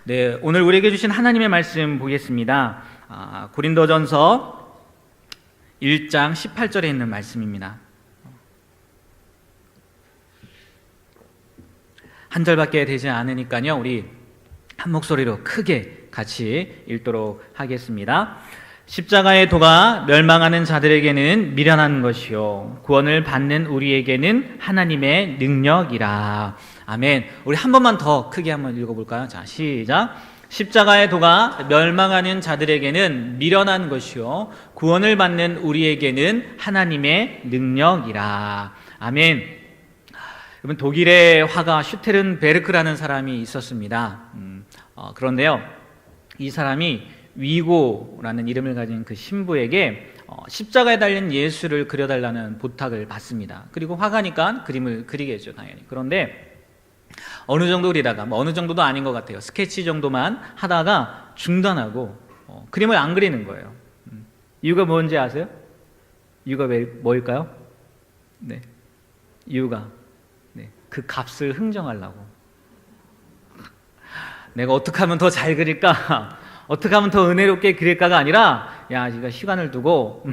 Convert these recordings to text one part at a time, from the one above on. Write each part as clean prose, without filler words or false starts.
네, 오늘 우리에게 주신 하나님의 말씀 보겠습니다. 고린도전서 1장 18절에 있는 말씀입니다. 한 절밖에 되지 않으니까요, 우리 한 목소리로 크게 같이 읽도록 하겠습니다. 십자가의 도가 멸망하는 자들에게는 미련한 것이요 구원을 받는 우리에게는 하나님의 능력이라. 아멘. 우리 한 번만 더 크게 한번 읽어볼까요? 자, 시작. 십자가의 도가 멸망하는 자들에게는 미련한 것이요 구원을 받는 우리에게는 하나님의 능력이라. 아멘. 여러분, 독일의 화가 슈테른베르크라는 사람이 있었습니다. 그런데요, 이 사람이 위고라는 이름을 가진 그 신부에게 십자가에 달린 예수를 그려달라는 부탁을 받습니다. 그리고 화가니까 그림을 그리겠죠, 당연히. 그런데 어느 정도 그리다가, 어느 정도도 아닌 것 같아요. 스케치 정도만 하다가 중단하고 그림을 안 그리는 거예요. 이유가 뭔지 아세요? 이유가 뭘까요? 네, 이유가 그 값을 흥정하려고. 내가 어떻게 하면 더 잘 그릴까? 어떻게 하면 더 은혜롭게 그릴까가 아니라, 야, 네가 시간을 두고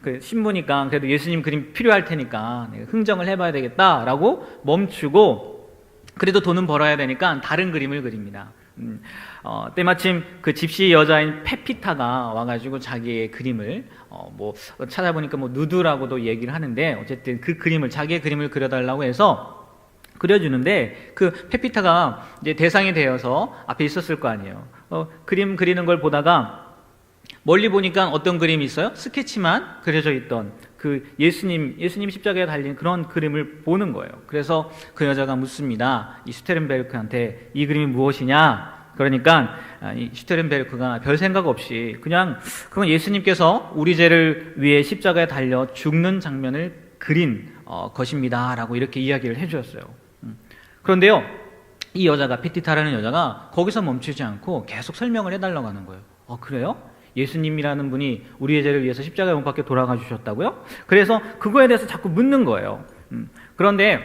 그 신부니까 그래도 예수님 그림 필요할 테니까 내가 흥정을 해봐야 되겠다라고 멈추고, 그래도 돈은 벌어야 되니까 다른 그림을 그립니다. 때마침 그 집시 여자인 페피타가 와가지고 자기의 그림을 찾아보니까 누드라고도 얘기를 하는데, 어쨌든 그 그림을, 자기의 그림을 그려달라고 해서 그려주는데, 그 페피타가 이제 대상이 되어서 앞에 있었을 거 아니에요. 그림 그리는 걸 보다가 멀리 보니까 어떤 그림이 있어요? 스케치만 그려져 있던 그 예수님 십자가에 달린 그런 그림을 보는 거예요. 그래서 그 여자가 묻습니다. 이 슈테른베르크한테 이 그림이 무엇이냐? 그러니까 이 슈테른베르크가 별 생각 없이 그건 예수님께서 우리 죄를 위해 십자가에 달려 죽는 장면을 그린 것입니다 라고 이렇게 이야기를 해주었어요. 그런데요, 이 여자가, 페티타라는 여자가 거기서 멈추지 않고 계속 설명을 해달라고 하는 거예요. 그래요? 예수님이라는 분이 우리의 죄를 위해서 십자가에 못 박혀 돌아가 주셨다고요? 그래서 그거에 대해서 자꾸 묻는 거예요. 그런데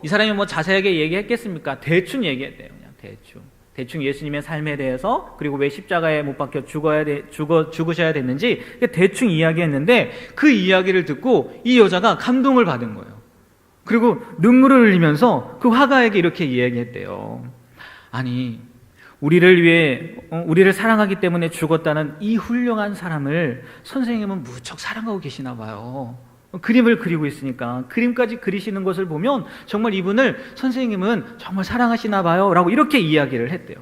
이 사람이 자세하게 얘기했겠습니까? 대충 얘기했대요. 그냥 대충 예수님의 삶에 대해서, 그리고 왜 십자가에 못 박혀 죽으셔야 됐는지 대충 이야기했는데, 그 이야기를 듣고 이 여자가 감동을 받은 거예요. 그리고 눈물을 흘리면서 그 화가에게 이렇게 이야기했대요. 아니, 우리를 사랑하기 때문에 죽었다는 이 훌륭한 사람을 선생님은 무척 사랑하고 계시나 봐요. 그림을 그리고 있으니까 그림까지 그리시는 것을 보면 정말 이분을 선생님은 정말 사랑하시나 봐요 라고 이렇게 이야기를 했대요.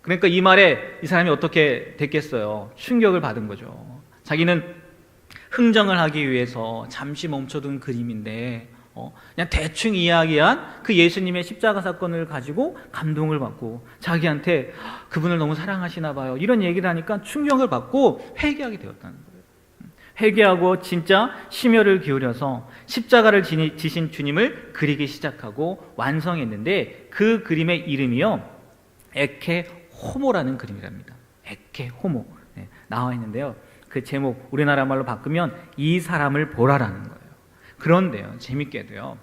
그러니까 이 말에 이 사람이 어떻게 됐겠어요? 충격을 받은 거죠. 자기는 흥정을 하기 위해서 잠시 멈춰둔 그림인데 그냥 대충 이야기한 그 예수님의 십자가 사건을 가지고 감동을 받고 자기한테 그분을 너무 사랑하시나 봐요 이런 얘기를 하니까 충격을 받고 회개하게 되었다는 거예요. 회개하고 진짜 심혈을 기울여서 십자가를 지신 주님을 그리기 시작하고 완성했는데, 그 그림의 이름이요, 에케 호모라는 그림이랍니다. 에케 호모 나와 있는데요, 그 제목 우리나라 말로 바꾸면 이 사람을 보라라는 거예요. 그런데요, 재밌게도요,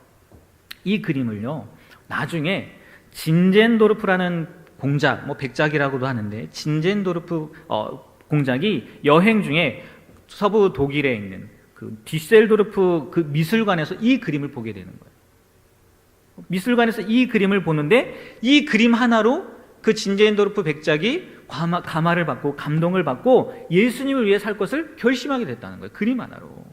이 그림을요 나중에 진젠도르프라는 공작, 백작이라고도 하는데, 진젠도르프 공작이 여행 중에 서부 독일에 있는 그 디셀도르프 그 미술관에서 이 그림을 보게 되는 거예요. 미술관에서 이 그림을 보는데, 이 그림 하나로 그 진젠도르프 백작이 감화를 받고 감동을 받고 예수님을 위해 살 것을 결심하게 됐다는 거예요. 그림 하나로.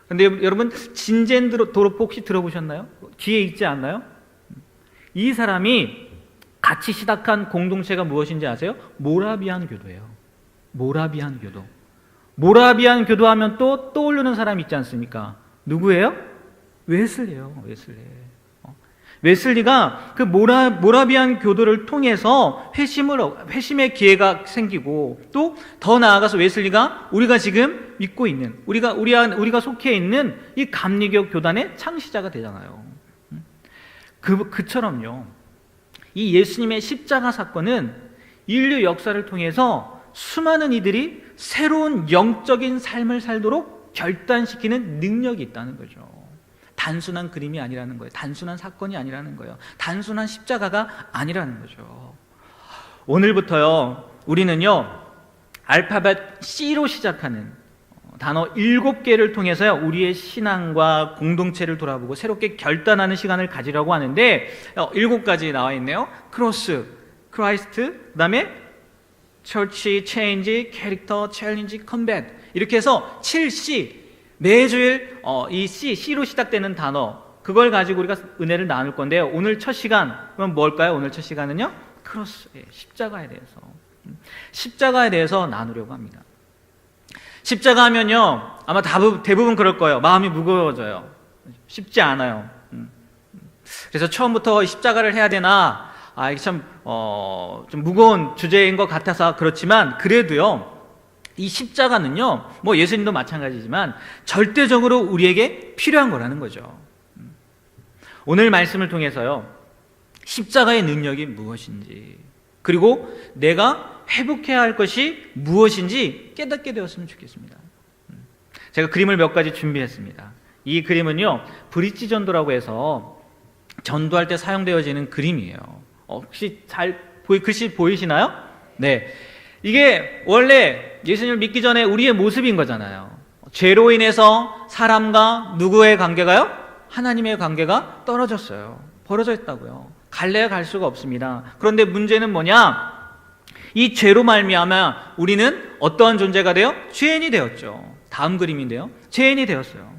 그런데 여러분, 진젠도르프 혹시 들어보셨나요? 뒤에 있지 않나요? 이 사람이 같이 시작한 공동체가 무엇인지 아세요? 모라비안 교도예요. 모라비안 교도. 모라비안 교도하면 또 떠오르는 사람이 있지 않습니까? 누구예요? 웨슬리예요. 웨슬리가 그 모라비안 교도를 통해서 회심의 기회가 생기고, 또 더 나아가서 웨슬리가 우리가 지금 믿고 있는, 우리가 속해 있는 이 감리교 교단의 창시자가 되잖아요. 그처럼요, 이 예수님의 십자가 사건은 인류 역사를 통해서 수많은 이들이 새로운 영적인 삶을 살도록 결단시키는 능력이 있다는 거죠. 단순한 그림이 아니라는 거예요. 단순한 사건이 아니라는 거예요. 단순한 십자가가 아니라는 거죠. 오늘부터요, 우리는요, 알파벳 C로 시작하는 단어 7개를 통해서요, 우리의 신앙과 공동체를 돌아보고 새롭게 결단하는 시간을 가지려고 하는데, 7가지 나와 있네요. 크로스, 크라이스트, 그 다음에 처치, 체인지, 캐릭터, 챌린지, 컴뱃, 이렇게 해서 7C, 매주일 이 C로 시작되는 단어, 그걸 가지고 우리가 은혜를 나눌 건데요. 오늘 첫 시간, 그럼 뭘까요? 오늘 첫 시간은요, 크로스, 십자가에 대해서 나누려고 합니다. 십자가 하면요, 아마 대부분 그럴 거예요. 마음이 무거워져요. 쉽지 않아요. 그래서 처음부터 십자가를 해야 되나, 이게 참 좀 무거운 주제인 것 같아서 그렇지만, 그래도요, 이 십자가는요, 뭐 예수님도 마찬가지지만 절대적으로 우리에게 필요한 거라는 거죠. 오늘 말씀을 통해서요, 십자가의 능력이 무엇인지, 그리고 내가 회복해야 할 것이 무엇인지 깨닫게 되었으면 좋겠습니다. 제가 그림을 몇 가지 준비했습니다. 이 그림은요, 브릿지 전도라고 해서 전도할 때 사용되어지는 그림이에요. 혹시 글씨 보이시나요? 네. 이게 원래 예수님을 믿기 전에 우리의 모습인 거잖아요. 죄로 인해서 사람과 누구의 관계가요? 하나님의 관계가 떨어졌어요. 벌어져 있다고요. 갈래야 갈 수가 없습니다. 그런데 문제는 뭐냐? 이 죄로 말미암아 우리는 어떠한 존재가 돼요? 죄인이 되었죠. 다음 그림인데요, 죄인이 되었어요.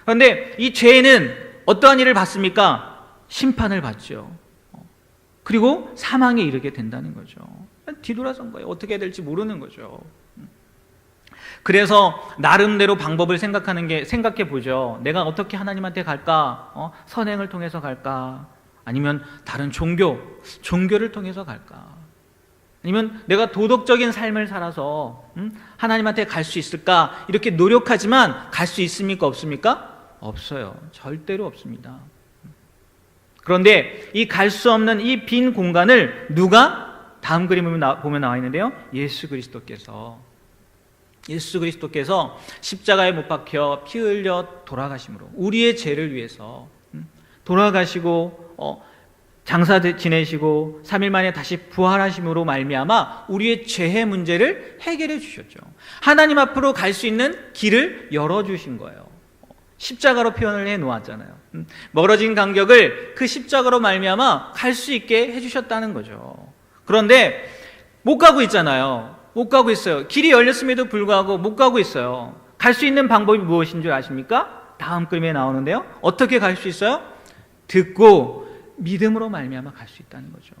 그런데 이 죄인은 어떠한 일을 받습니까? 심판을 받죠. 그리고 사망에 이르게 된다는 거죠. 뒤돌아선 거예요. 어떻게 해야 될지 모르는 거죠. 그래서 나름대로 방법을 생각해 보죠. 내가 어떻게 하나님한테 갈까? 선행을 통해서 갈까? 아니면 다른 종교를 통해서 갈까? 아니면 내가 도덕적인 삶을 살아서 하나님한테 갈 수 있을까? 이렇게 노력하지만 갈 수 있습니까? 없습니까? 없어요. 절대로 없습니다. 그런데 이 갈 수 없는 이 빈 공간을 누가? 다음 그림을 보면 나와 있는데요, 예수 그리스도께서 십자가에 못 박혀 피 흘려 돌아가심으로 우리의 죄를 위해서 돌아가시고 장사 지내시고 3일 만에 다시 부활하심으로 말미암아 우리의 죄의 문제를 해결해 주셨죠. 하나님 앞으로 갈 수 있는 길을 열어주신 거예요. 십자가로 표현을 해 놓았잖아요. 멀어진 간격을 그 십자가로 말미암아 갈 수 있게 해주셨다는 거죠. 그런데 못 가고 있잖아요. 못 가고 있어요. 길이 열렸음에도 불구하고 못 가고 있어요. 갈 수 있는 방법이 무엇인 줄 아십니까? 다음 그림에 나오는데요, 어떻게 갈 수 있어요? 듣고 믿음으로 말미암아 갈 수 있다는 거죠.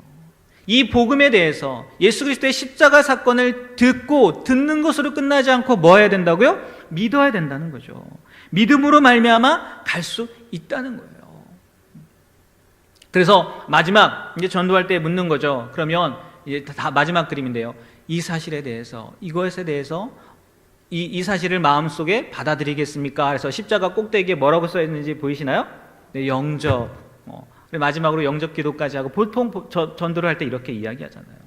이 복음에 대해서 예수 그리스도의 십자가 사건을 듣는 것으로 끝나지 않고 뭐 해야 된다고요? 믿어야 된다는 거죠. 믿음으로 말미암아 갈 수 있다는 거예요. 그래서 마지막 이제 전도할 때 묻는 거죠. 그러면 이제 다 마지막 그림인데요, 이 사실에 대해서, 이것에 대해서 이 사실을 마음속에 받아들이겠습니까? 그래서 십자가 꼭대기에 뭐라고 써 있는지 보이시나요? 네, 영접. 마지막으로 영접 기도까지 하고, 보통 전도를 할 때 이렇게 이야기하잖아요.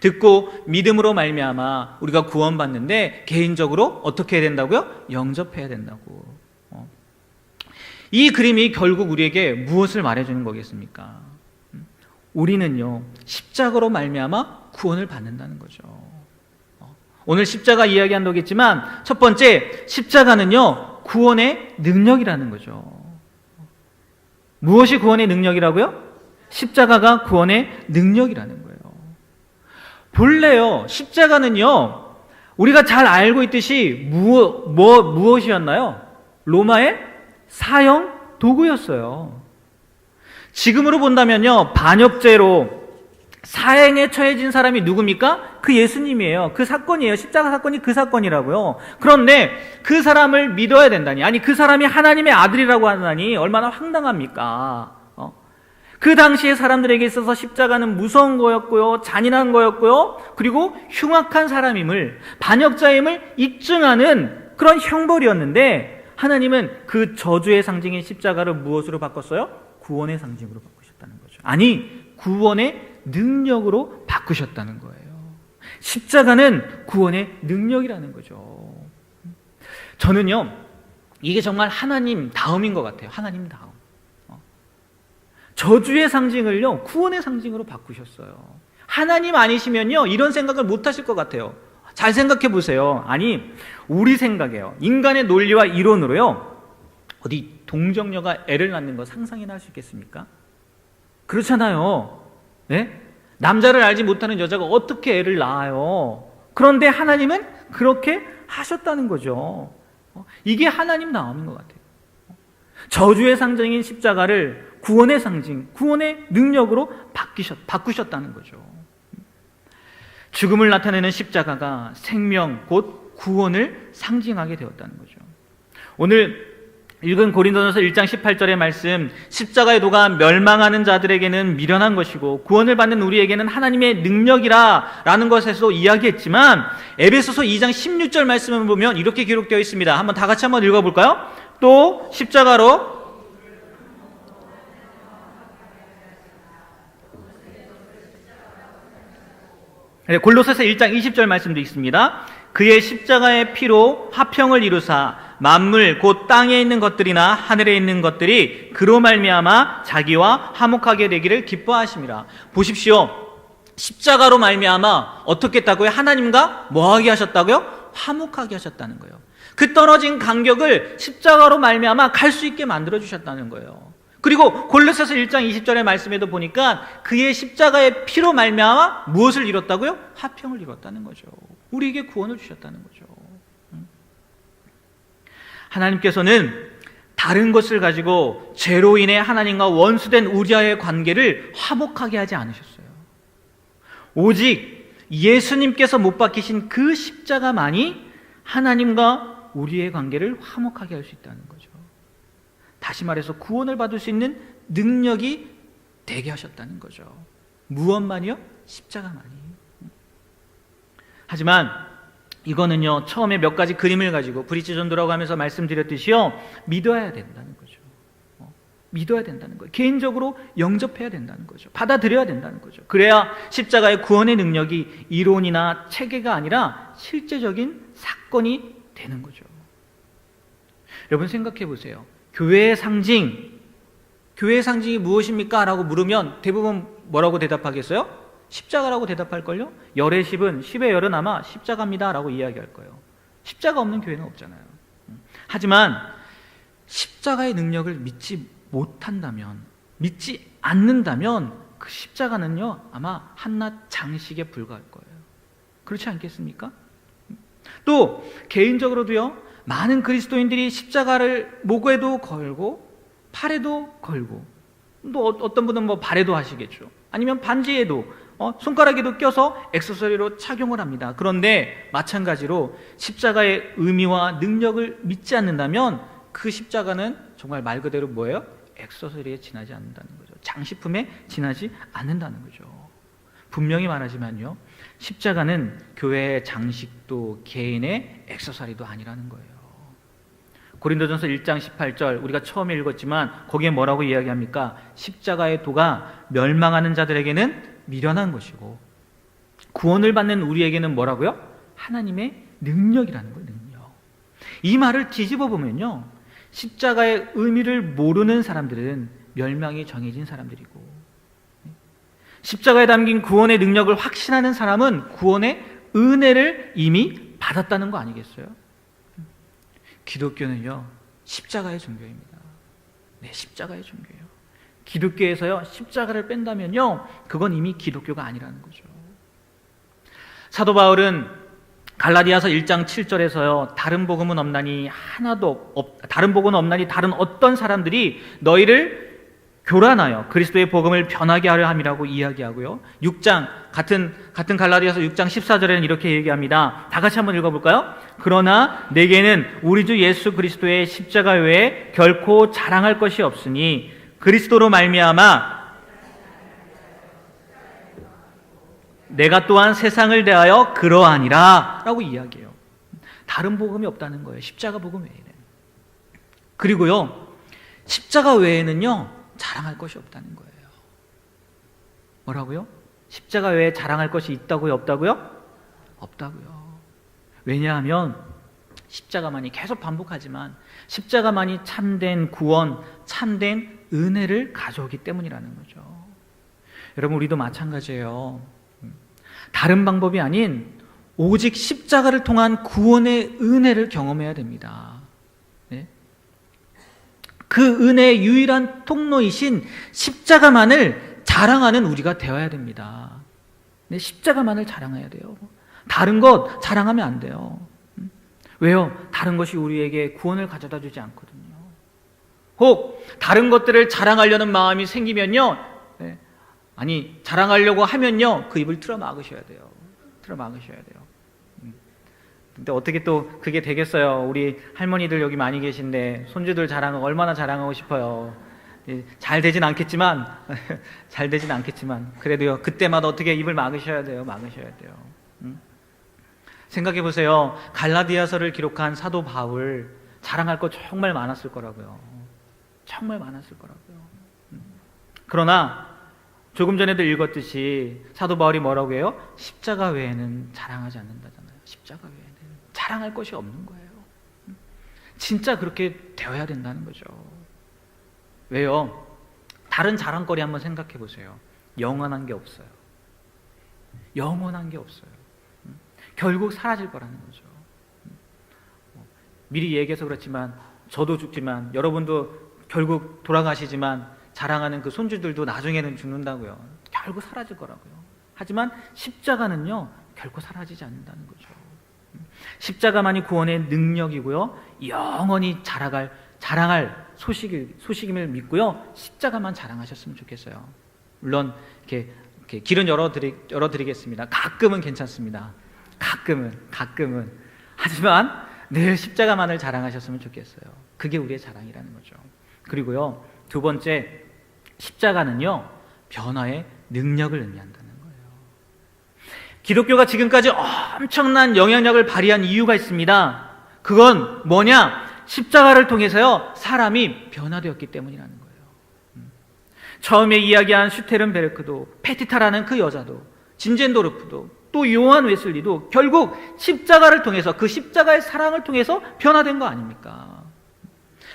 듣고 믿음으로 말미암아 우리가 구원받는데 개인적으로 어떻게 해야 된다고요? 영접해야 된다고. 이 그림이 결국 우리에게 무엇을 말해주는 거겠습니까? 우리는요, 십자가로 말미암아 구원을 받는다는 거죠. 오늘 십자가 이야기한다겠지만 첫 번째, 십자가는요, 구원의 능력이라는 거죠. 무엇이 구원의 능력이라고요? 십자가가 구원의 능력이라는 거예요. 본래요, 십자가는요, 우리가 잘 알고 있듯이 무엇이었나요? 로마의 사형 도구였어요. 지금으로 본다면요, 반역죄로 사형에 처해진 사람이 누굽니까? 그 예수님이에요. 그 사건이에요. 십자가 사건이 그 사건이라고요. 그런데 그 사람을 믿어야 된다니, 아니 그 사람이 하나님의 아들이라고 하다니 얼마나 황당합니까? 그 당시에 사람들에게 있어서 십자가는 무서운 거였고요, 잔인한 거였고요, 그리고 흉악한 사람임을, 반역자임을 입증하는 그런 형벌이었는데, 하나님은 그 저주의 상징인 십자가를 무엇으로 바꿨어요? 구원의 상징으로 바꾸셨다는 거죠. 아니, 구원의 능력으로 바꾸셨다는 거예요. 십자가는 구원의 능력이라는 거죠. 저는요, 이게 정말 하나님 다음인 것 같아요. 하나님 다음. 저주의 상징을요, 구원의 상징으로 바꾸셨어요. 하나님 아니시면요, 이런 생각을 못 하실 것 같아요. 잘 생각해 보세요. 아니, 우리 생각이에요. 인간의 논리와 이론으로요, 어디 동정녀가 애를 낳는 거 상상이나 할 수 있겠습니까? 그렇잖아요. 네? 남자를 알지 못하는 여자가 어떻게 애를 낳아요? 그런데 하나님은 그렇게 하셨다는 거죠. 이게 하나님 마음인 것 같아요. 저주의 상징인 십자가를 구원의 상징, 구원의 능력으로 바꾸셨다는 거죠. 죽음을 나타내는 십자가가 생명, 곧 구원을 상징하게 되었다는 거죠. 오늘 읽은 고린도전서 1장 18절의 말씀, 십자가의 도가 멸망하는 자들에게는 미련한 것이고 구원을 받는 우리에게는 하나님의 능력이라 라는 것에서 이야기했지만, 에베소서 2장 16절 말씀을 보면 이렇게 기록되어 있습니다. 다 같이 한번 읽어볼까요? 또 십자가로 골로새서 1장 20절 말씀도 있습니다. 그의 십자가의 피로 화평을 이루사 만물 곧 땅에 있는 것들이나 하늘에 있는 것들이 그로 말미암아 자기와 화목하게 되기를 기뻐하심이라. 보십시오. 십자가로 말미암아 어떻게 했다고요? 하나님과 뭐하게 하셨다고요? 화목하게 하셨다는 거예요. 그 떨어진 간격을 십자가로 말미암아 갈 수 있게 만들어 주셨다는 거예요. 그리고 골로새서 1장 20절의 말씀에도 보니까 그의 십자가의 피로 말미암아 무엇을 이뤘다고요? 화평을 이뤘다는 거죠. 우리에게 구원을 주셨다는 거죠. 하나님께서는 다른 것을 가지고 죄로 인해 하나님과 원수된 우리와의 관계를 화목하게 하지 않으셨어요. 오직 예수님께서 못 박히신 그 십자가만이 하나님과 우리의 관계를 화목하게 할 수 있다는 거죠. 다시 말해서 구원을 받을 수 있는 능력이 되게 하셨다는 거죠. 무엇만이요? 십자가만이. 하지만 이거는요, 처음에 몇 가지 그림을 가지고 브릿지 존도라고 하면서 말씀드렸듯이요, 믿어야 된다는 거죠. 믿어야 된다는 거예요. 개인적으로 영접해야 된다는 거죠. 받아들여야 된다는 거죠. 그래야 십자가의 구원의 능력이 이론이나 체계가 아니라 실제적인 사건이 되는 거죠. 여러분 생각해 보세요. 교회의 상징이 무엇입니까? 라고 물으면 대부분 뭐라고 대답하겠어요? 십자가라고 대답할걸요? 열의 십은, 십의 열은 아마 십자가입니다 라고 이야기할 거예요. 십자가 없는 교회는 없잖아요. 하지만 십자가의 능력을 믿지 못한다면, 믿지 않는다면 그 십자가는요, 아마 한낱 장식에 불과할 거예요. 그렇지 않겠습니까? 또 개인적으로도요, 많은 그리스도인들이 십자가를 목에도 걸고 팔에도 걸고, 또 어떤 분은 발에도 하시겠죠. 아니면 반지에도 손가락에도 껴서 액세서리로 착용을 합니다. 그런데 마찬가지로 십자가의 의미와 능력을 믿지 않는다면 그 십자가는 정말 말 그대로 뭐예요? 액세서리에 지나지 않는다는 거죠. 장식품에 지나지 않는다는 거죠. 분명히 말하지만요, 십자가는 교회의 장식도 개인의 액세서리도 아니라는 거예요. 고린도전서 1장 18절 우리가 처음에 읽었지만 거기에 뭐라고 이야기합니까? 십자가의 도가 멸망하는 자들에게는 미련한 것이고 구원을 받는 우리에게는 뭐라고요? 하나님의 능력이라는 거예요. 능력. 이 말을 뒤집어 보면요, 십자가의 의미를 모르는 사람들은 멸망이 정해진 사람들이고, 십자가에 담긴 구원의 능력을 확신하는 사람은 구원의 은혜를 이미 받았다는 거 아니겠어요? 기독교는요, 십자가의 종교입니다. 네, 십자가의 종교예요. 기독교에서요, 십자가를 뺀다면요, 그건 이미 기독교가 아니라는 거죠. 사도 바울은 갈라디아서 1장 7절에서요, 다른 복음은 없나니 다른 어떤 사람들이 너희를 교란하여 그리스도의 복음을 변하게 하려 함이라고 이야기하고요. 6장 같은 갈라디아서 6장 14절에는 이렇게 얘기합니다. 다 같이 한번 읽어볼까요? 그러나 내게는 우리 주 예수 그리스도의 십자가 외에 결코 자랑할 것이 없으니 그리스도로 말미암아 내가 또한 세상을 대하여 그러하니라 라고 이야기해요. 다른 복음이 없다는 거예요. 십자가 복음 외에는. 그리고요, 십자가 외에는요, 자랑할 것이 없다는 거예요. 뭐라고요? 십자가 외에 자랑할 것이 있다고요? 없다고요? 없다고요. 왜냐하면 십자가만이, 계속 반복하지만 십자가만이 참된 구원, 참된 은혜를 가져오기 때문이라는 거죠. 여러분, 우리도 마찬가지예요. 다른 방법이 아닌 오직 십자가를 통한 구원의 은혜를 경험해야 됩니다. 네? 그 은혜의 유일한 통로이신 십자가만을 자랑하는 우리가 되어야 됩니다. 네, 십자가만을 자랑해야 돼요. 다른 것 자랑하면 안 돼요. 왜요? 다른 것이 우리에게 구원을 가져다 주지 않거든요. 혹 다른 것들을 자랑하려는 마음이 생기면요, 네, 아니 자랑하려고 하면요, 그 입을 틀어 막으셔야 돼요. 틀어 막으셔야 돼요. 근데 어떻게 또 그게 되겠어요? 우리 할머니들 여기 많이 계신데 손주들 자랑하고 얼마나 자랑하고 싶어요. 잘 되진 않겠지만 잘 되진 않겠지만 그래도요, 그때마다 어떻게 입을 막으셔야 돼요. 막으셔야 돼요. 생각해 보세요. 갈라디아서를 기록한 사도 바울, 자랑할 거 정말 많았을 거라고요. 정말 많았을 거라고요. 그러나 조금 전에도 읽었듯이 사도 바울이 뭐라고 해요? 십자가 외에는 자랑하지 않는다잖아요. 십자가 외에는 자랑할 것이 없는 거예요. 진짜 그렇게 되어야 된다는 거죠. 왜요? 다른 자랑거리 한번 생각해 보세요. 영원한 게 없어요. 영원한 게 없어요. 결국 사라질 거라는 거죠. 미리 얘기해서 그렇지만 저도 죽지만 여러분도 결국 돌아가시지만 자랑하는 그 손주들도 나중에는 죽는다고요. 결국 사라질 거라고요. 하지만 십자가는요, 결코 사라지지 않는다는 거죠. 십자가만이 구원의 능력이고요, 영원히 자랑할 소식임을 믿고요, 십자가만 자랑하셨으면 좋겠어요. 물론 이렇게 길은 열어드리겠습니다. 가끔은 괜찮습니다. 가끔은. 하지만 늘 십자가만을 자랑하셨으면 좋겠어요. 그게 우리의 자랑이라는 거죠. 그리고요, 두 번째, 십자가는요, 변화의 능력을 의미한다는 거예요. 기독교가 지금까지 엄청난 영향력을 발휘한 이유가 있습니다. 그건 뭐냐? 십자가를 통해서요, 사람이 변화되었기 때문이라는 거예요. 처음에 이야기한 슈테른베르크도, 페티타라는 그 여자도, 진젠도르프도, 또 요한 웨슬리도 결국 십자가를 통해서, 그 십자가의 사랑을 통해서 변화된 거 아닙니까?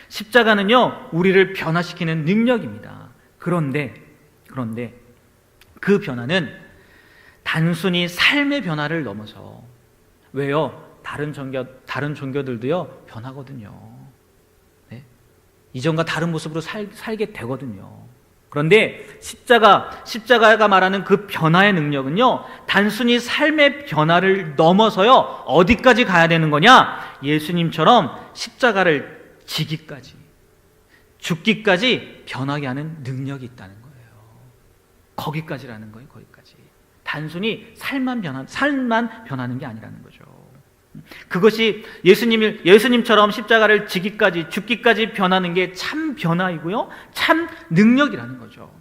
십자가는요, 우리를 변화시키는 능력입니다. 그런데 그 변화는 단순히 삶의 변화를 넘어서, 왜요? 다른 종교들도요, 변하거든요. 네? 이전과 다른 모습으로 살게 되거든요. 그런데 십자가가 말하는 그 변화의 능력은요, 단순히 삶의 변화를 넘어서요, 어디까지 가야 되는 거냐? 예수님처럼 십자가를 지기까지, 죽기까지 변하게 하는 능력이 있다는 거예요. 거기까지라는 거예요. 거기까지. 단순히 삶만 변하는 게 아니라는 거죠. 그것이 예수님처럼 십자가를 지기까지, 죽기까지 변하는 게 참 변화이고요, 참 능력이라는 거죠.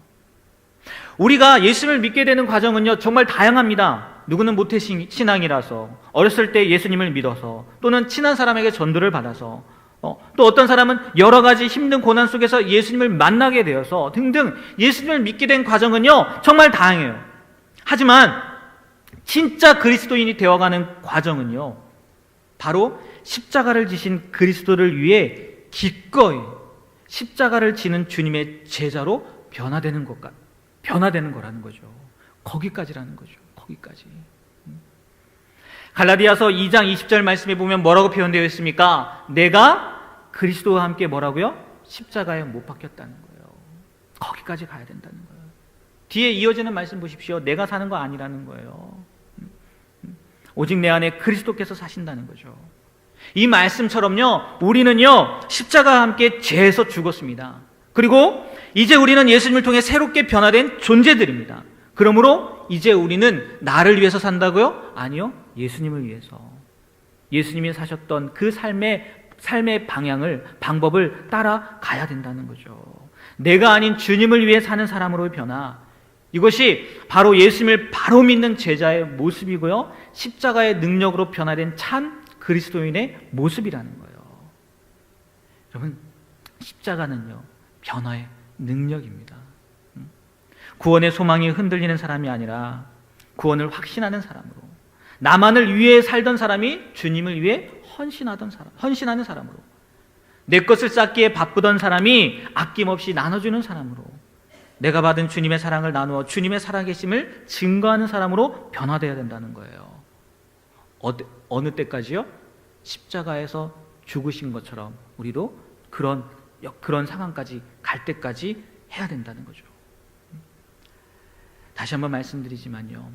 우리가 예수님을 믿게 되는 과정은요, 정말 다양합니다. 누구는 모태신앙이라서, 어렸을 때 예수님을 믿어서, 또는 친한 사람에게 전도를 받아서, 또 어떤 사람은 여러 가지 힘든 고난 속에서 예수님을 만나게 되어서 등등, 예수님을 믿게 된 과정은요, 정말 다양해요. 하지만 진짜 그리스도인이 되어가는 과정은요, 바로 십자가를 지신 그리스도를 위해 기꺼이 십자가를 지는 주님의 제자로 변화되는 거라는 거죠. 거기까지라는 거죠. 거기까지. 갈라디아서 2장 20절 말씀에 보면 뭐라고 표현되어 있습니까? 내가 그리스도와 함께 뭐라고요? 십자가에 못 박혔다는 거예요. 거기까지 가야 된다는 거예요. 뒤에 이어지는 말씀 보십시오. 내가 사는 거 아니라는 거예요. 오직 내 안에 그리스도께서 사신다는 거죠. 이 말씀처럼요, 우리는요, 십자가와 함께 죄에서 죽었습니다. 그리고 이제 우리는 예수님을 통해 새롭게 변화된 존재들입니다. 그러므로 이제 우리는 나를 위해서 산다고요? 아니요, 예수님을 위해서. 예수님이 사셨던 그 삶의 방법을 따라가야 된다는 거죠. 내가 아닌 주님을 위해 사는 사람으로의 변화, 이것이 바로 예수님을 바로 믿는 제자의 모습이고요, 십자가의 능력으로 변화된 참 그리스도인의 모습이라는 거예요. 여러분, 십자가는요, 변화의 능력입니다. 구원의 소망이 흔들리는 사람이 아니라 구원을 확신하는 사람으로, 나만을 위해 살던 사람이 주님을 위해 헌신하는 사람으로, 내 것을 쌓기에 바쁘던 사람이 아낌없이 나눠주는 사람으로, 내가 받은 주님의 사랑을 나누어 주님의 살아계심을 증거하는 사람으로 변화되어야 된다는 거예요. 어느 때까지요? 십자가에서 죽으신 것처럼 우리도 그런 상황까지 갈 때까지 해야 된다는 거죠. 다시 한번 말씀드리지만요,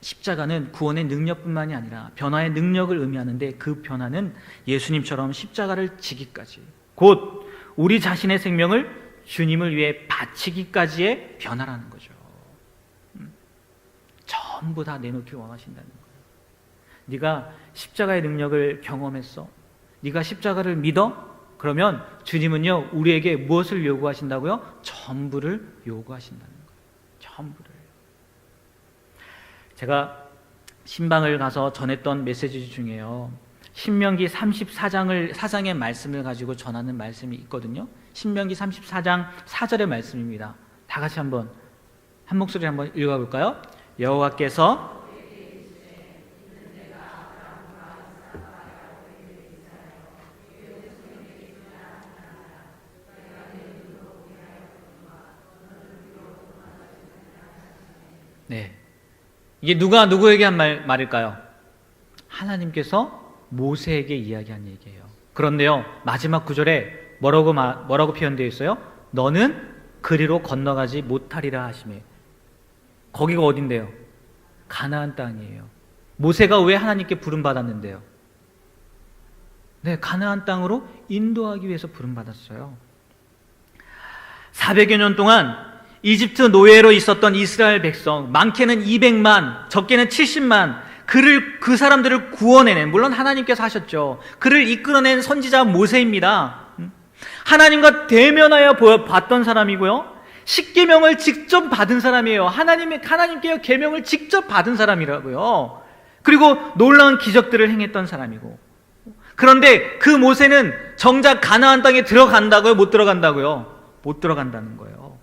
십자가는 구원의 능력뿐만이 아니라 변화의 능력을 의미하는데, 그 변화는 예수님처럼 십자가를 지기까지, 곧 우리 자신의 생명을 주님을 위해 바치기까지의 변화라는 거죠. 전부 다 내놓기 원하신다는 거예요. 네가 십자가의 능력을 경험했어? 네가 십자가를 믿어? 그러면 주님은요, 우리에게 무엇을 요구하신다고요? 전부를 요구하신다는 거예요. 전부를. 제가 신방을 가서 전했던 메시지 중에요, 신명기 34장의 말씀을 가지고 전하는 말씀이 있거든요. 신명기 34장 4절의 말씀입니다. 다 같이 한 목소리 한번 읽어볼까요? 여호와께서 네, 이게 누가 누구에게 한 말일까요? 하나님께서 모세에게 이야기한 얘기예요. 그런데요, 마지막 구절에 뭐라고 표현되어 있어요? 너는 그리로 건너가지 못하리라 하시매. 거기가 어딘데요? 가나안 땅이에요. 모세가 왜 하나님께 부름받았는데요? 네, 가나안 땅으로 인도하기 위해서 부름받았어요. 400여 년 동안 이집트 노예로 있었던 이스라엘 백성, 많게는 200만, 적게는 70만, 그 사람들을 구원해낸, 물론 하나님께서 하셨죠. 그를 이끌어낸 선지자 모세입니다. 하나님과 대면하여 봤던 사람이고요, 십계명을 직접 받은 사람이에요. 하나님께 계명을 직접 받은 사람이라고요. 그리고 놀라운 기적들을 행했던 사람이고. 그런데 그 모세는 정작 가나안 땅에 들어간다고요? 못 들어간다고요? 못 들어간다는 거예요.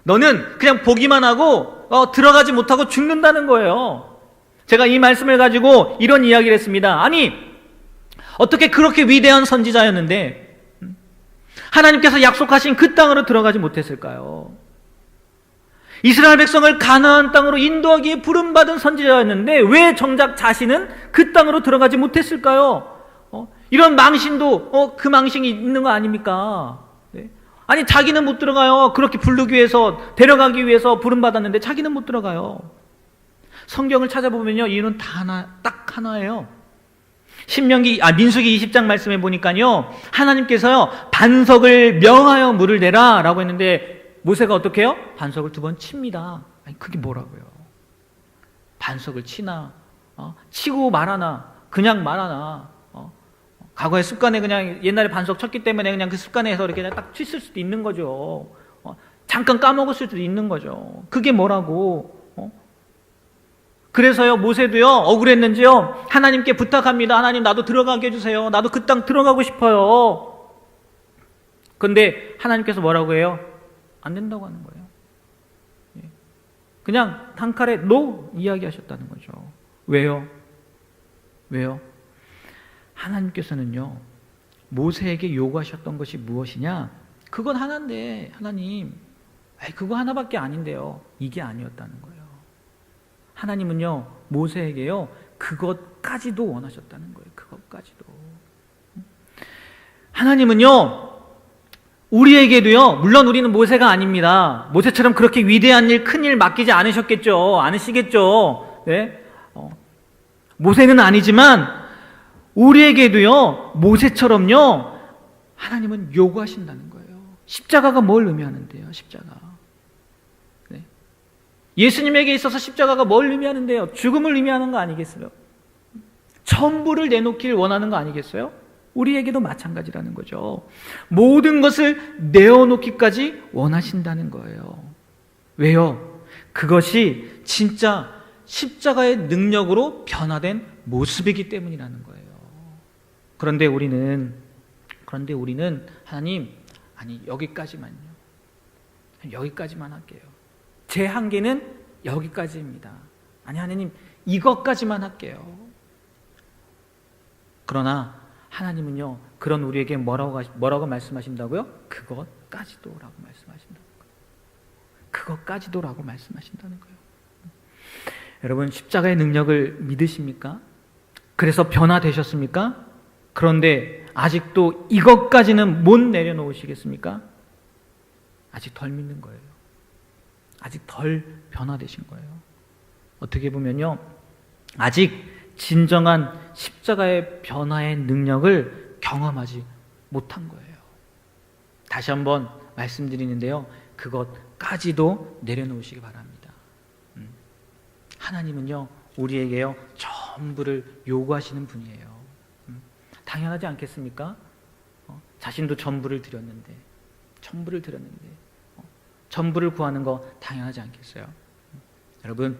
너는 그냥 보기만 하고 들어가지 못하고 죽는다는 거예요. 제가 이 말씀을 가지고 이런 이야기를 했습니다. 아니, 어떻게 그렇게 위대한 선지자였는데 하나님께서 약속하신 그 땅으로 들어가지 못했을까요? 이스라엘 백성을 가나안 땅으로 인도하기에 부름받은 선지자였는데 왜 정작 자신은 그 땅으로 들어가지 못했을까요? 이런 망신도 그 망신이 있는 거 아닙니까? 네? 아니, 자기는 못 들어가요. 그렇게 부르기 위해서, 데려가기 위해서 부름받았는데 자기는 못 들어가요. 성경을 찾아보면요, 이유는 딱 하나예요. 민수기 20장 말씀에 보니까요, 하나님께서요, 반석을 명하여 물을 내라 라고 했는데 모세가 어떻게 해요? 반석을 2번 칩니다. 아니, 그게 뭐라고요? 반석을 치나, 치고 말하나, 그냥 말하나, 과거의 습관에 그냥 옛날에 반석 쳤기 때문에 그냥 그 습관에 해서 이렇게 딱 쳤을 수도 있는 거죠. 잠깐 까먹었을 수도 있는 거죠. 그게 뭐라고? 그래서요, 모세도요, 억울했는지요, 하나님께 부탁합니다. 하나님, 나도 들어가게 해주세요. 나도 그 땅 들어가고 싶어요. 근데 하나님께서 뭐라고 해요? 안 된다고 하는 거예요. 그냥 단칼에 NO 이야기하셨다는 거죠. 왜요? 하나님께서는요, 모세에게 요구하셨던 것이 무엇이냐? 그건 하나인데, 하나님, 그거 하나밖에 아닌데요. 이게 아니었다는 거예요. 하나님은요, 모세에게요, 그것까지도 원하셨다는 거예요. 그것까지도. 하나님은요, 우리에게도요, 물론 우리는 모세가 아닙니다. 모세처럼 그렇게 위대한 일, 큰 일 맡기지 않으시겠죠. 네? 모세는 아니지만, 우리에게도요, 모세처럼요, 하나님은 요구하신다는 거예요. 십자가가 뭘 의미하는데요, 십자가. 네? 예수님에게 있어서 십자가가 뭘 의미하는데요? 죽음을 의미하는 거 아니겠어요? 전부를 내놓기를 원하는 거 아니겠어요? 우리에게도 마찬가지라는 거죠. 모든 것을 내어놓기까지 원하신다는 거예요. 왜요? 그것이 진짜 십자가의 능력으로 변화된 모습이기 때문이라는 거예요. 그런데 우리는 하나님, 아니, 여기까지만 할게요. 제 한계는 여기까지입니다. 아니 하나님, 이것까지만 할게요. 그러나 하나님은요, 그런 우리에게 뭐라고 말씀하신다고요? 그것까지도라고 말씀하신다는 거예요. 그것까지도라고 말씀하신다는 거예요. 여러분, 십자가의 능력을 믿으십니까? 그래서 변화되셨습니까? 그런데 아직도 이것까지는 못 내려놓으시겠습니까? 아직 덜 믿는 거예요. 아직 덜 변화되신 거예요. 어떻게 보면요, 아직 진정한 십자가의 변화의 능력을 경험하지 못한 거예요. 다시 한번 말씀드리는데요, 그것까지도 내려놓으시기 바랍니다. 하나님은요, 우리에게요, 전부를 요구하시는 분이에요. 당연하지 않겠습니까? 자신도 전부를 드렸는데, 전부를 구하는 거 당연하지 않겠어요? 여러분,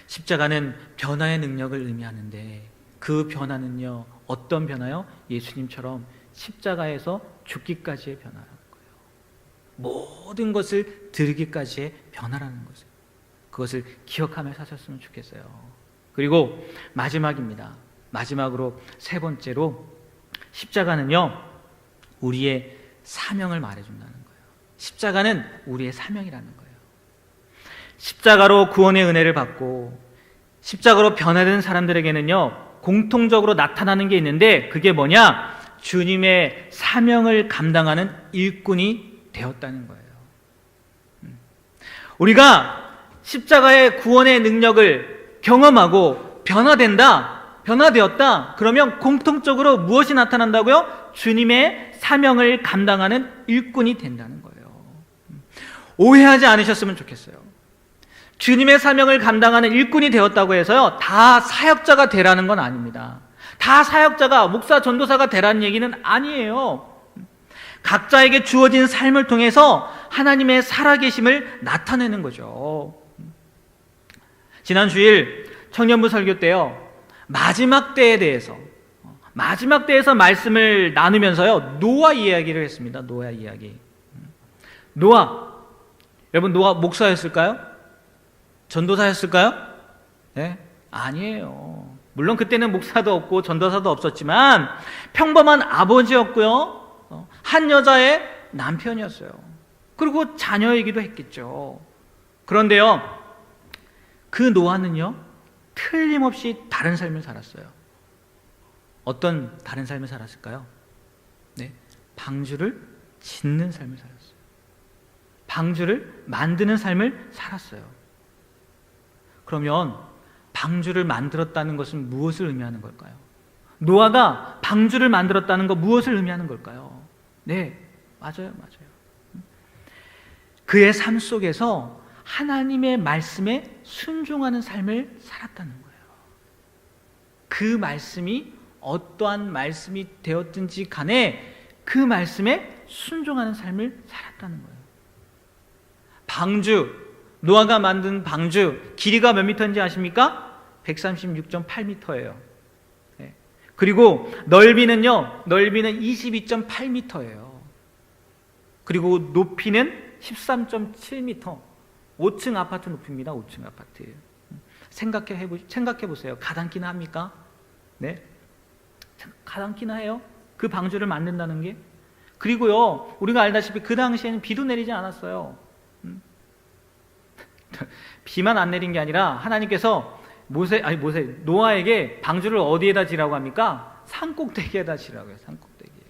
십자가는 변화의 능력을 의미하는데, 그 변화는요, 어떤 변화요? 예수님처럼 십자가에서 죽기까지의 변화라는 거예요. 모든 것을 드리기까지의 변화라는 것을, 그것을 기억하며 사셨으면 좋겠어요. 그리고 마지막입니다. 마지막으로 세 번째로, 십자가는요, 우리의 사명을 말해준다는 거예요. 십자가는 우리의 사명이라는 거예요. 십자가로 구원의 은혜를 받고 십자가로 변화된 사람들에게는요, 공통적으로 나타나는 게 있는데, 그게 뭐냐? 주님의 사명을 감당하는 일꾼이 되었다는 거예요. 우리가 십자가의 구원의 능력을 경험하고 변화되었다. 그러면 공통적으로 무엇이 나타난다고요? 주님의 사명을 감당하는 일꾼이 된다는 거예요. 오해하지 않으셨으면 좋겠어요. 주님의 사명을 감당하는 일꾼이 되었다고 해서요, 다 사역자가 되라는 건 아닙니다. 다 사역자가, 목사, 전도사가 되라는 얘기는 아니에요. 각자에게 주어진 삶을 통해서 하나님의 살아계심을 나타내는 거죠. 지난 주일 청년부 설교 때요, 마지막 때에 대해서 말씀을 나누면서요, 노아 이야기를 했습니다. 노아 이야기. 여러분, 노아 목사였을까요? 전도사였을까요? 네? 아니에요. 물론 그때는 목사도 없고 전도사도 없었지만 평범한 아버지였고요, 한 여자의 남편이었어요. 그리고 자녀이기도 했겠죠. 그런데요, 그 노아는요, 틀림없이 다른 삶을 살았어요. 어떤 다른 삶을 살았을까요? 네, 방주를 짓는 삶을 살았어요. 방주를 만드는 삶을 살았어요. 그러면 방주를 만들었다는 것은 무엇을 의미하는 걸까요? 노아가 방주를 만들었다는 것, 무엇을 의미하는 걸까요? 네, 맞아요. 그의 삶 속에서 하나님의 말씀에 순종하는 삶을 살았다는 거예요. 그 말씀이 어떠한 말씀이 되었든지 간에 그 말씀에 순종하는 삶을 살았다는 거예요. 노아가 만든 방주, 길이가 몇 미터인지 아십니까? 136.8m예요. 네. 그리고 넓이는 22.8m예요. 그리고 높이는 13.7m. 5층 아파트 높이입니다. 5층 아파트. 생각해 보세요. 가당키나 합니까? 네? 가당키나 해요? 그 방주를 만든다는 게? 그리고요, 우리가 알다시피 그 당시에는 비도 내리지 않았어요. 비만 안 내린 게 아니라 하나님께서 노아에게 방주를 어디에다 지라고 합니까? 산꼭대기에다 지라고 해요. 산꼭대기에.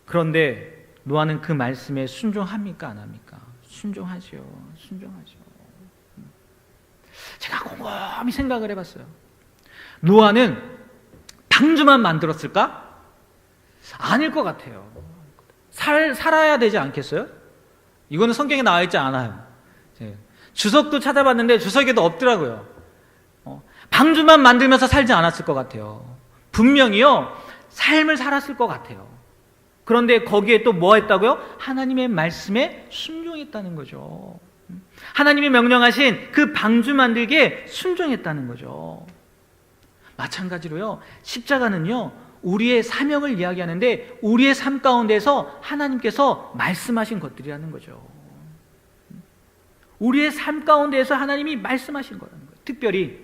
그런데 노아는 그 말씀에 순종합니까? 안 합니까? 순종하죠. 제가 곰곰이 생각을 해봤어요. 노아는 방주만 만들었을까? 아닐 것 같아요. 살아야 되지 않겠어요? 이거는 성경에 나와 있지 않아요. 주석도 찾아봤는데 주석에도 없더라고요. 방주만 만들면서 살지 않았을 것 같아요. 분명히요, 삶을 살았을 것 같아요. 그런데 거기에 또 뭐 했다고요? 하나님의 말씀에 순종했다는 거죠. 하나님이 명령하신 그 방주 만들기에 순종했다는 거죠. 마찬가지로요, 십자가는요, 우리의 사명을 이야기하는데 우리의 삶 가운데서 하나님께서 말씀하신 것들이라는 거죠. 우리의 삶 가운데에서 하나님이 말씀하신 거라는 거예요. 특별히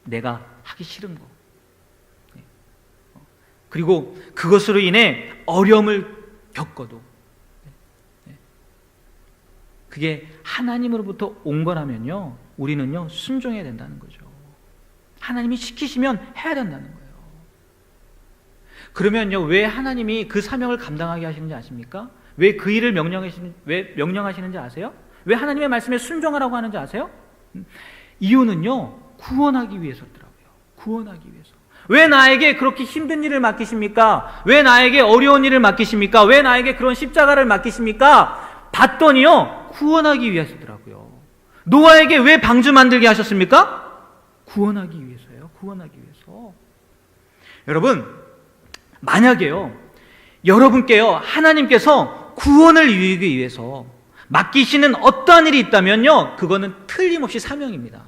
내가 하기 싫은 거, 그리고 그것으로 인해 어려움을 겪어도 그게 하나님으로부터 온 거라면요, 우리는요 순종해야 된다는 거죠. 하나님이 시키시면 해야 된다는 거예요. 그러면요, 왜 하나님이 그 사명을 감당하게 하시는지 아십니까? 왜 그 일을 명령하시는지 아세요? 왜 하나님의 말씀에 순종하라고 하는지 아세요? 이유는요, 구원하기 위해서더라고요. 구원하기 위해서. 왜 나에게 그렇게 힘든 일을 맡기십니까? 왜 나에게 어려운 일을 맡기십니까? 왜 나에게 그런 십자가를 맡기십니까? 봤더니요, 구원하기 위해서더라고요. 노아에게 왜 방주 만들게 하셨습니까? 구원하기 위해서예요. 구원하기 위해서. 여러분, 만약에요, 여러분께요, 하나님께서 구원을 이루기 위해서 맡기시는 어떠한 일이 있다면요, 그거는 틀림없이 사명입니다.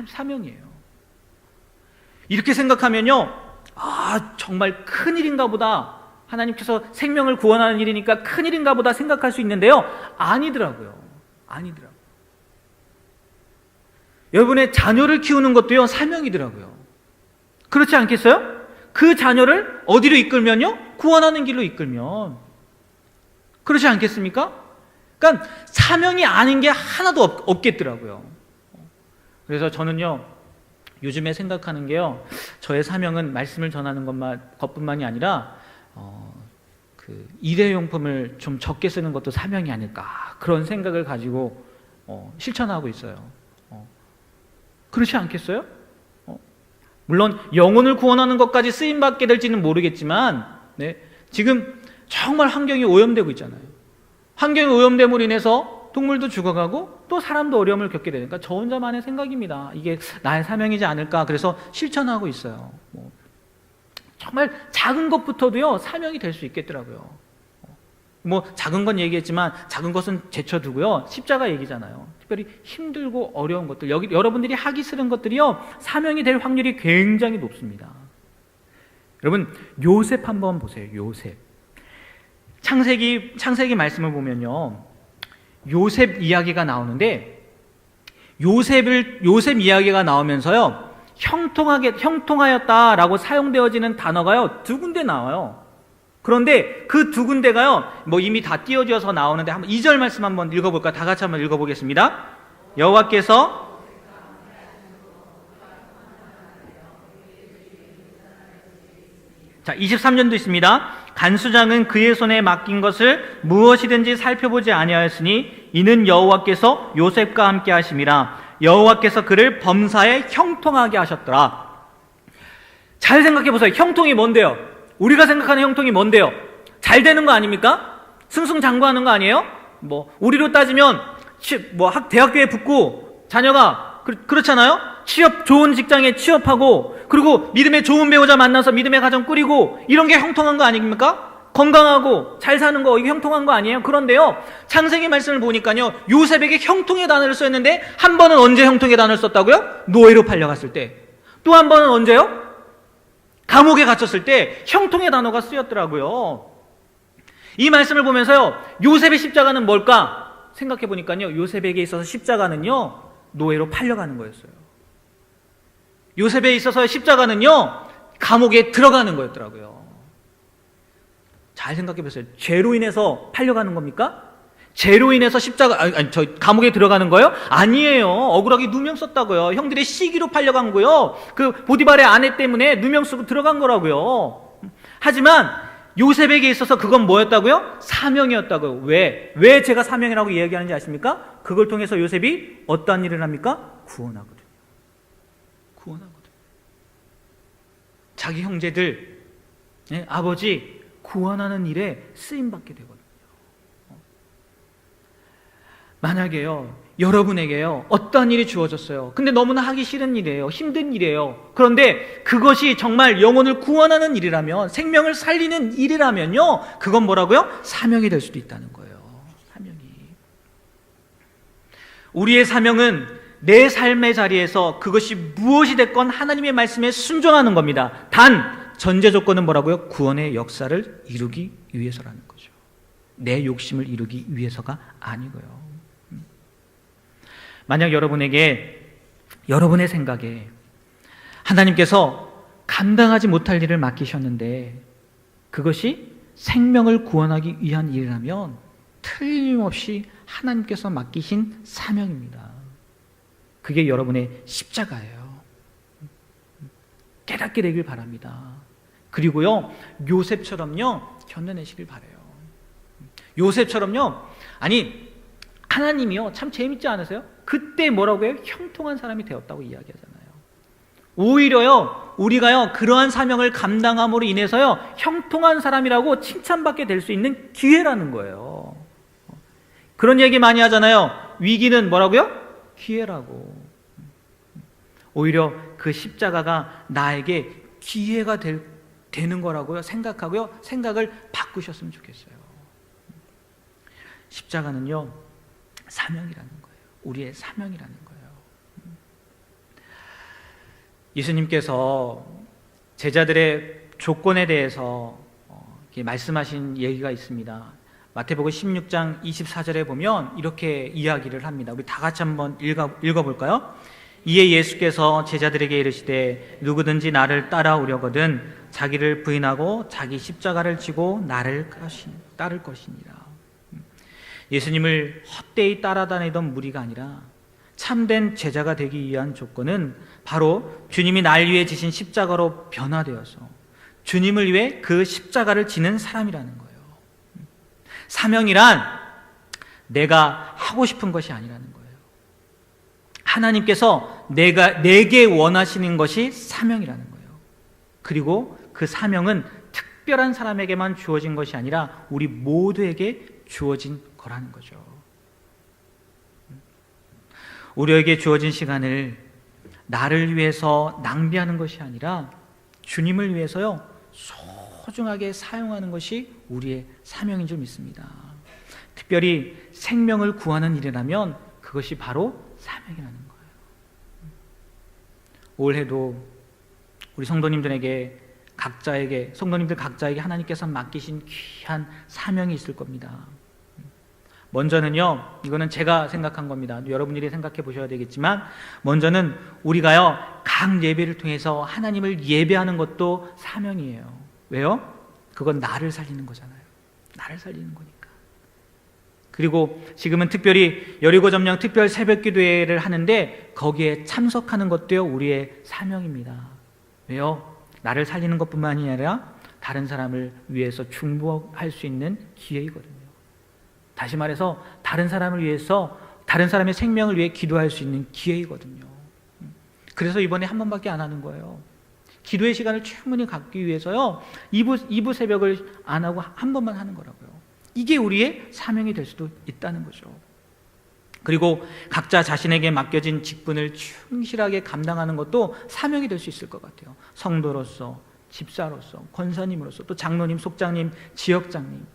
사명이에요. 이렇게 생각하면요, 정말 큰일인가 보다, 하나님께서 생명을 구원하는 일이니까 큰일인가 보다 생각할 수 있는데요, 아니더라고요. 여러분의 자녀를 키우는 것도요, 사명이더라고요. 그렇지 않겠어요? 그 자녀를 어디로 이끌면요? 구원하는 길로 이끌면. 그렇지 않겠습니까? 그러니까 사명이 아닌 게 하나도 없겠더라고요. 그래서 저는요, 요즘에 생각하는 게요, 저의 사명은 말씀을 전하는 것뿐만이 아니라 그 일회용품을 좀 적게 쓰는 것도 사명이 아닐까, 그런 생각을 가지고 실천하고 있어요. 그렇지 않겠어요? 물론 영혼을 구원하는 것까지 쓰임받게 될지는 모르겠지만, 지금 정말 환경이 오염되고 있잖아요. 환경이 오염됨으로 인해서 동물도 죽어가고 또 사람도 어려움을 겪게 되니까 저 혼자만의 생각입니다. 이게 나의 사명이지 않을까, 그래서 실천하고 있어요. 정말 작은 것부터도요, 사명이 될 수 있겠더라고요. 작은 건 얘기했지만 작은 것은 제쳐두고요, 십자가 얘기잖아요. 특별히 힘들고 어려운 것들, 여러분들이 하기 싫은 것들이요, 사명이 될 확률이 굉장히 높습니다. 여러분, 요셉 한번 보세요. 요셉. 창세기 말씀을 보면요, 요셉 이야기가 나오는데, 요셉 이야기가 나오면서요, 형통하였다라고 사용되어지는 단어가요, 두 군데 나와요. 그런데 그 두 군데가요, 이미 다 띄어져서 나오는데, 한번 2절 말씀 한번 읽어볼까? 다 같이 한번 읽어보겠습니다. 여호와께서 자, 23절도 있습니다. 간수장은 그의 손에 맡긴 것을 무엇이든지 살펴보지 아니하였으니 이는 여호와께서 요셉과 함께 하심이라. 여호와께서 그를 범사에 형통하게 하셨더라. 잘 생각해 보세요. 형통이 뭔데요? 우리가 생각하는 형통이 뭔데요? 잘 되는 거 아닙니까? 승승장구하는 거 아니에요? 우리로 따지면 대학교에 붙고 자녀가 그렇잖아요? 좋은 직장에 취업하고, 그리고 믿음의 좋은 배우자 만나서 믿음의 가정 꾸리고, 이런 게 형통한 거 아닙니까? 건강하고 잘 사는 거, 이게 형통한 거 아니에요? 그런데요, 창세기 말씀을 보니까요, 요셉에게 형통의 단어를 썼는데, 한 번은 언제 형통의 단어를 썼다고요? 노예로 팔려갔을 때. 또 한 번은 언제요? 감옥에 갇혔을 때 형통의 단어가 쓰였더라고요. 이 말씀을 보면서요, 요셉의 십자가는 뭘까 생각해 보니까요, 요셉에게 있어서 십자가는요, 노예로 팔려가는 거였어요. 요셉에 있어서 십자가는요, 감옥에 들어가는 거였더라고요. 잘 생각해 보세요. 죄로 인해서 팔려가는 겁니까? 죄로 인해서 감옥에 들어가는 거요? 아니에요. 억울하게 누명 썼다고요. 형들의 시기로 팔려간 거요. 그 보디발의 아내 때문에 누명 쓰고 들어간 거라고요. 하지만 요셉에게 있어서 그건 뭐였다고요? 사명이었다고요. 왜 제가 사명이라고 이야기하는지 아십니까? 그걸 통해서 요셉이 어떠한 일을 합니까? 구원하거든요. 자기 형제들, 아버지 구원하는 일에 쓰임받게 되거든요. 만약에요, 여러분에게요, 어떠한 일이 주어졌어요. 근데 너무나 하기 싫은 일이에요. 힘든 일이에요. 그런데 그것이 정말 영혼을 구원하는 일이라면, 생명을 살리는 일이라면요, 그건 뭐라고요? 사명이 될 수도 있다는 거예요. 사명이. 우리의 사명은 내 삶의 자리에서 그것이 무엇이 됐건 하나님의 말씀에 순종하는 겁니다. 단 전제 조건은 뭐라고요? 구원의 역사를 이루기 위해서라는 거죠. 내 욕심을 이루기 위해서가 아니고요. 만약 여러분의 생각에 하나님께서 감당하지 못할 일을 맡기셨는데 그것이 생명을 구원하기 위한 일이라면 틀림없이 하나님께서 맡기신 사명입니다. 그게 여러분의 십자가예요. 깨닫게 되길 바랍니다. 그리고요, 요셉처럼요 견뎌내시길 바라요. 요셉처럼요, 아니 하나님이요 참 재밌지 않으세요? 그때 뭐라고 해요? 형통한 사람이 되었다고 이야기하잖아요. 오히려요 우리가요 그러한 사명을 감당함으로 인해서요 형통한 사람이라고 칭찬받게 될 수 있는 기회라는 거예요. 그런 얘기 많이 하잖아요. 위기는 뭐라고요? 기회라고. 오히려 그 십자가가 나에게 기회가 되는 거라고요 생각하고요 생각을 바꾸셨으면 좋겠어요. 십자가는요 사명이라는 거예요. 우리의 사명이라는 거예요. 예수님께서 제자들의 조건에 대해서 말씀하신 얘기가 있습니다. 마태복음 16장 24절에 보면 이렇게 이야기를 합니다. 우리 다 같이 한번 읽어볼까요? 이에 예수께서 제자들에게 이르시되 누구든지 나를 따라오려거든 자기를 부인하고 자기 십자가를 지고 나를 따를 것이니라. 예수님을 헛되이 따라다니던 무리가 아니라 참된 제자가 되기 위한 조건은 바로 주님이 날 위해 지신 십자가로 변화되어서 주님을 위해 그 십자가를 지는 사람이라는 거예요. 사명이란 내가 하고 싶은 것이 아니라는 거예요. 하나님께서 내게 원하시는 것이 사명이라는 거예요. 그리고 그 사명은 특별한 사람에게만 주어진 것이 아니라 우리 모두에게 주어진 거라는 거죠. 우리에게 주어진 시간을 나를 위해서 낭비하는 것이 아니라 주님을 위해서요 소중하게 사용하는 것이 우리의 사명인 줄 믿습니다. 특별히 생명을 구하는 일이라면 그것이 바로 사명이라는 거예요. 올해도 우리 성도님들 각자에게 하나님께서 맡기신 귀한 사명이 있을 겁니다. 먼저는요, 이거는 제가 생각한 겁니다. 여러분들이 생각해 보셔야 되겠지만, 먼저는 우리가요, 각 예배를 통해서 하나님을 예배하는 것도 사명이에요. 왜요? 그건 나를 살리는 거잖아요. 나를 살리는 거니까. 그리고 지금은 특별히 여리고 점령 특별 새벽 기도회를 하는데 거기에 참석하는 것도요, 우리의 사명입니다. 왜요? 나를 살리는 것뿐만이 아니라 다른 사람을 위해서 중보할 수 있는 기회이거든요. 다시 말해서 다른 사람을 위해서, 다른 사람의 생명을 위해 기도할 수 있는 기회이거든요. 그래서 이번에 한 번밖에 안 하는 거예요. 기도의 시간을 충분히 갖기 위해서요 2부 새벽을 안 하고 한 번만 하는 거라고요. 이게 우리의 사명이 될 수도 있다는 거죠. 그리고 각자 자신에게 맡겨진 직분을 충실하게 감당하는 것도 사명이 될 수 있을 것 같아요. 성도로서, 집사로서, 권사님으로서, 또 장로님, 속장님, 지역장님,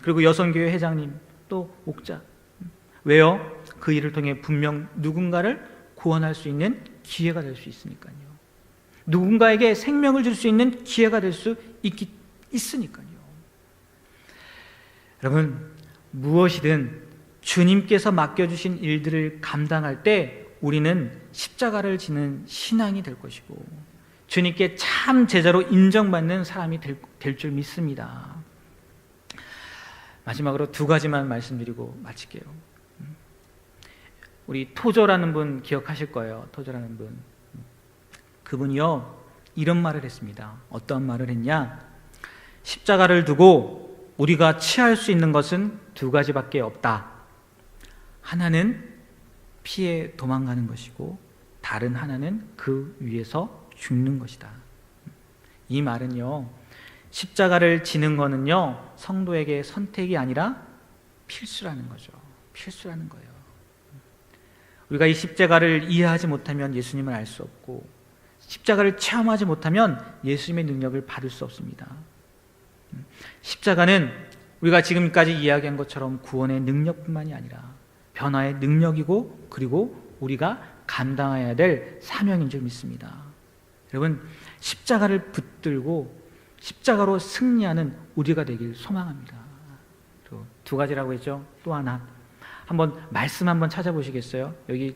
그리고 여성교회 회장님, 또 목자. 왜요? 그 일을 통해 분명 누군가를 구원할 수 있는 기회가 될 수 있으니까요. 누군가에게 생명을 줄 수 있는 기회가 될 수 있으니까요. 여러분, 무엇이든 주님께서 맡겨주신 일들을 감당할 때 우리는 십자가를 지는 신앙이 될 것이고 주님께 참 제자로 인정받는 사람이 될 줄 믿습니다. 마지막으로 두 가지만 말씀드리고 마칠게요. 우리 토저라는 분 기억하실 거예요. 토저라는 분. 그분이요 이런 말을 했습니다. 어떤 말을 했냐? 십자가를 두고 우리가 취할 수 있는 것은 두 가지밖에 없다. 하나는 피해 도망가는 것이고 다른 하나는 그 위에서 죽는 것이다. 이 말은요, 십자가를 지는 거는요 성도에게 선택이 아니라 필수라는 거죠. 필수라는 거예요. 우리가 이 십자가를 이해하지 못하면 예수님을 알 수 없고 십자가를 체험하지 못하면 예수님의 능력을 받을 수 없습니다. 십자가는 우리가 지금까지 이야기한 것처럼 구원의 능력뿐만이 아니라 변화의 능력이고 그리고 우리가 감당해야 될 사명인 줄 믿습니다. 여러분, 십자가를 붙들고 십자가로 승리하는 우리가 되길 소망합니다. 두 가지라고 했죠. 또 하나. 한번 말씀 한번 찾아보시겠어요? 여기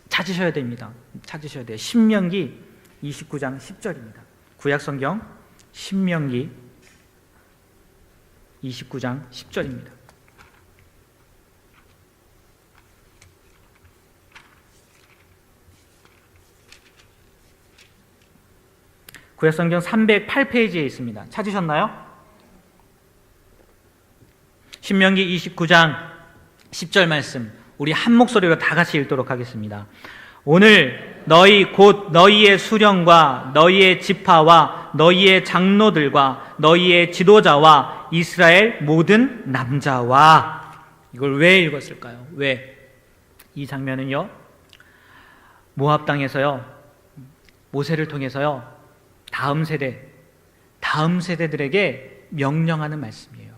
찾으셔야 됩니다. 찾으셔야 돼요. 신명기 29장 10절입니다. 구약성경 신명기 29장 10절입니다. 구약성경 308페이지에 있습니다. 찾으셨나요? 신명기 29장 10절 말씀 우리 한 목소리로 다 같이 읽도록 하겠습니다. 오늘 너희 곧 너희의 수령과 너희의 지파와 너희의 장로들과 너희의 지도자와 이스라엘 모든 남자와. 이걸 왜 읽었을까요? 왜? 이 장면은요, 모압 땅에서요, 모세를 통해서요, 다음 세대들에게 명령하는 말씀이에요.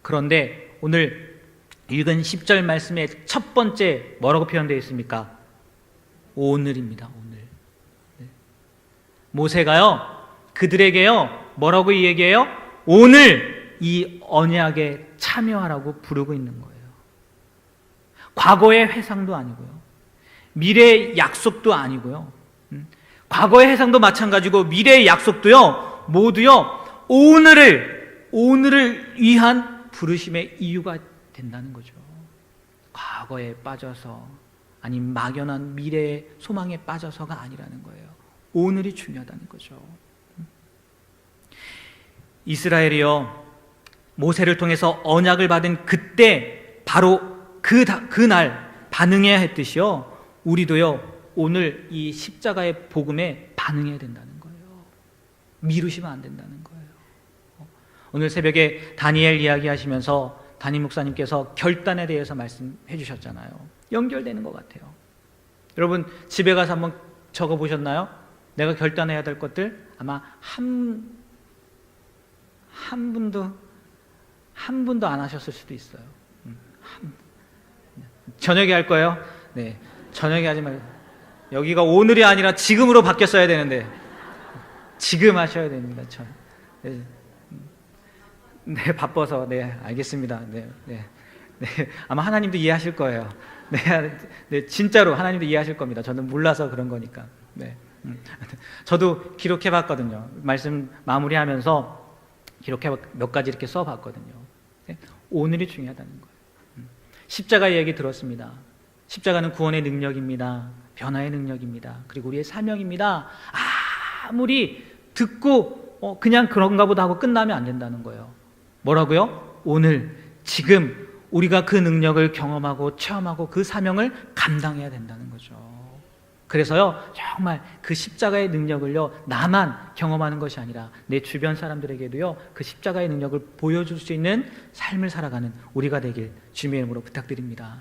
그런데 오늘 읽은 10절 말씀의 첫 번째 뭐라고 표현되어 있습니까? 오늘입니다. 오늘. 모세가요, 그들에게요, 뭐라고 얘기해요? 오늘 이 언약에 참여하라고 부르고 있는 거예요. 과거의 회상도 아니고요, 미래의 약속도 아니고요, 과거의 회상도 마찬가지고 미래의 약속도요, 모두요, 오늘을 위한 부르심의 이유가 된다는 거죠. 과거에 빠져서, 아니 막연한 미래의 소망에 빠져서가 아니라는 거예요. 오늘이 중요하다는 거죠. 이스라엘이요, 모세를 통해서 언약을 받은 그때 바로 그날 반응해야 했듯이요, 우리도요 오늘 이 십자가의 복음에 반응해야 된다는 거예요. 미루시면 안 된다는 거예요. 오늘 새벽에 다니엘 이야기하시면서 담임 목사님께서 결단에 대해서 말씀해 주셨잖아요. 연결되는 것 같아요. 여러분 집에 가서 한번 적어보셨나요? 내가 결단해야 될 것들. 아마 한 분도 안 하셨을 수도 있어요. 저녁에 할 거예요? 네, 저녁에 하지 말고 여기가 오늘이 아니라 지금으로 바뀌었어야 되는데 지금 하셔야 됩니다. 네, 바빠서. 네, 알겠습니다. 네. 아마 하나님도 이해하실 거예요. 네, 진짜로 하나님도 이해하실 겁니다. 저는 몰라서 그런 거니까. 네. 저도 기록해봤거든요. 말씀 마무리하면서 몇 가지 이렇게 써봤거든요. 네? 오늘이 중요하다는 거예요. 십자가 얘기 들었습니다. 십자가는 구원의 능력입니다. 변화의 능력입니다. 그리고 우리의 사명입니다. 아무리 듣고 그냥 그런가 보다 하고 끝나면 안 된다는 거예요. 뭐라고요? 오늘, 지금 우리가 그 능력을 경험하고 체험하고 그 사명을 감당해야 된다는 거죠. 그래서요, 정말 그 십자가의 능력을요, 나만 경험하는 것이 아니라 내 주변 사람들에게도요, 그 십자가의 능력을 보여줄 수 있는 삶을 살아가는 우리가 되길 주님의 이름으로 부탁드립니다.